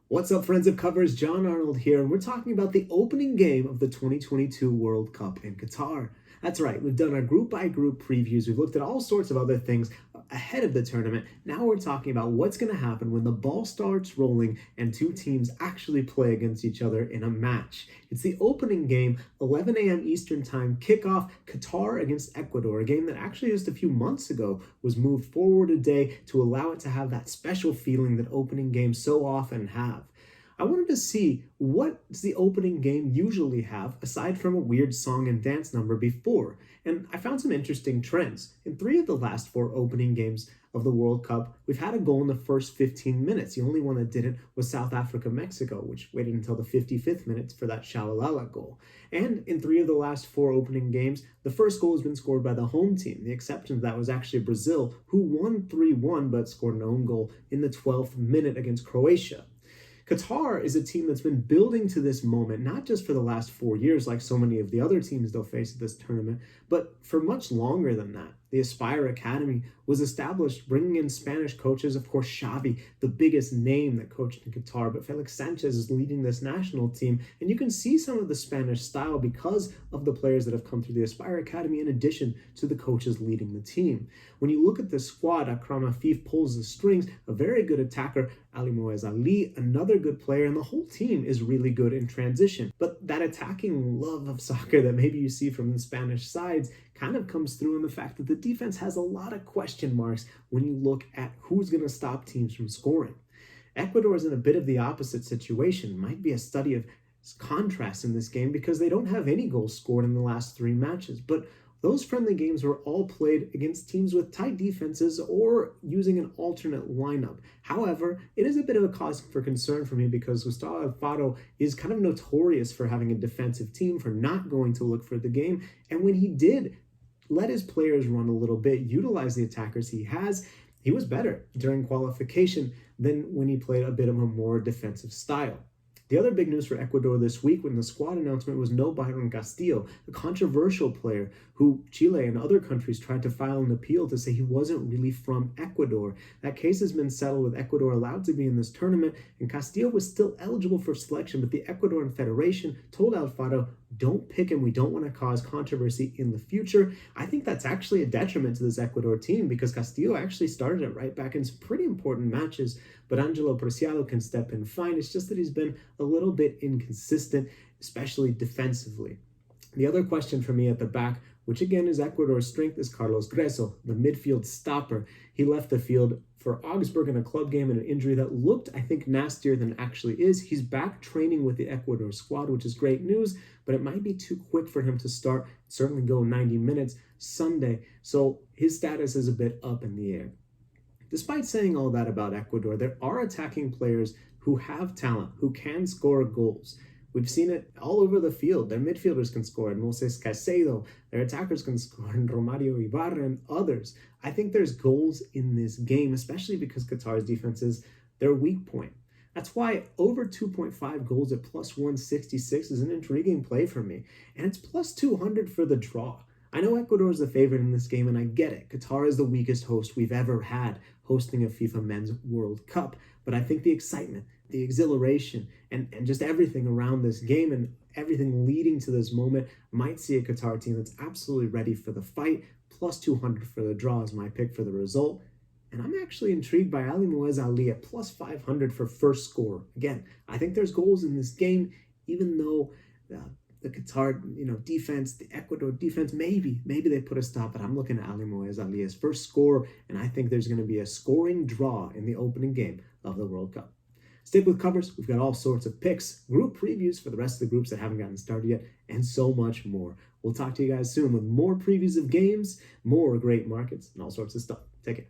What's up, friends of covers? Jon Arnold here, and we're talking about the opening game of the 2022 World Cup in Qatar. That's right, we've done our group-by-group previews. We've looked at all sorts of other things ahead of the tournament. Now we're talking about what's going to happen when the ball starts rolling and two teams actually play against each other in a match. It's the opening game, 11 a.m. Eastern Time kickoff, Qatar against Ecuador, a game that actually just a few months ago was moved forward a day to allow it to have that special feeling that opening games so often have. I wanted to see what does the opening game usually have aside from a weird song and dance number before, and I found some interesting trends. In 3 of the last 4 opening games of the World Cup, we've had a goal in the first 15 minutes. The only one that didn't was South Africa-Mexico, which waited until the 55th minute for that Shalalala goal. And in 3 of the last 4 opening games, the first goal has been scored by the home team. The exception to that was actually Brazil, who won 3-1 but scored an own goal in the 12th minute against Croatia. Qatar is a team that's been building to this moment, not just for the last 4 years like so many of the other teams they'll face at this tournament, but for much longer than that. The Aspire Academy was established bringing in Spanish coaches, of course Xavi, the biggest name that coached in Qatar, but Felix Sanchez is leading this national team, and you can see some of the Spanish style because of the players that have come through the Aspire Academy in addition to the coaches leading the team. When you look at the squad, Akram Afif pulls the strings, a very good attacker, Ali Moez Ali, another good player, and the whole team is really good in transition. But that attacking love of soccer that maybe you see from the Spanish sides kind of comes through in the fact that the defense has a lot of question marks when you look at who's going to stop teams from scoring. Ecuador is in a bit of the opposite situation. Might be a study of contrast in this game because they don't have any goals scored in the last 3 matches, but those friendly games were all played against teams with tight defenses or using an alternate lineup. However, it is a bit of a cause for concern for me because Gustavo Alfaro is kind of notorious for having a defensive team, for not going to look for the game, and when he did let his players run a little bit, utilize the attackers he has, he was better during qualification than when he played a bit of a more defensive style. The other big news for Ecuador this week when the squad announcement was no Byron Castillo, a controversial player who Chile and other countries tried to file an appeal to say he wasn't really from Ecuador. That case has been settled with Ecuador allowed to be in this tournament, and Castillo was still eligible for selection, but the Ecuadorian Federation told Alfaro, don't pick him, we don't want to cause controversy in the future. I think that's actually a detriment to this Ecuador team because Castillo actually started it right back in some pretty important matches, but Angelo Preciado can step in fine. It's just that he's been a little bit inconsistent, especially defensively. The other question for me at the back, which again is Ecuador's strength, is Carlos Greso, the midfield stopper. He left the field for Augsburg in a club game and an injury that looked, I think, nastier than it actually is. He's back training with the Ecuador squad, which is great news, but it might be too quick for him to start, certainly go 90 minutes Sunday, so his status is a bit up in the air. Despite saying all that about Ecuador, there are attacking players who have talent, who can score goals. We've seen it all over the field. Their midfielders can score, and Moses Caicedo. Their attackers can score, and Romario Ibarra and others. I think there's goals in this game, especially because Qatar's defense is their weak point. That's why over 2.5 goals at plus 166 is an intriguing play for me, and it's plus 200 for the draw. I know Ecuador is the favorite in this game, and I get it. Qatar is the weakest host we've ever had hosting a FIFA Men's World Cup, but I think the excitement, the exhilaration, and just everything around this game and everything leading to this moment might see a Qatar team that's absolutely ready for the fight. Plus 200 for the draw is my pick for the result. And I'm actually intrigued by Ali Moez Ali at plus 500 for first score. Again, I think there's goals in this game, even though the Qatar, defense, the Ecuador defense, maybe they put a stop, but I'm looking at Ali Moez Ali as first score, and I think there's going to be a scoring draw in the opening game of the World Cup. Stick with covers. We've got all sorts of picks, group previews for the rest of the groups that haven't gotten started yet, and so much more. We'll talk to you guys soon with more previews of games, more great markets, and all sorts of stuff. Take care.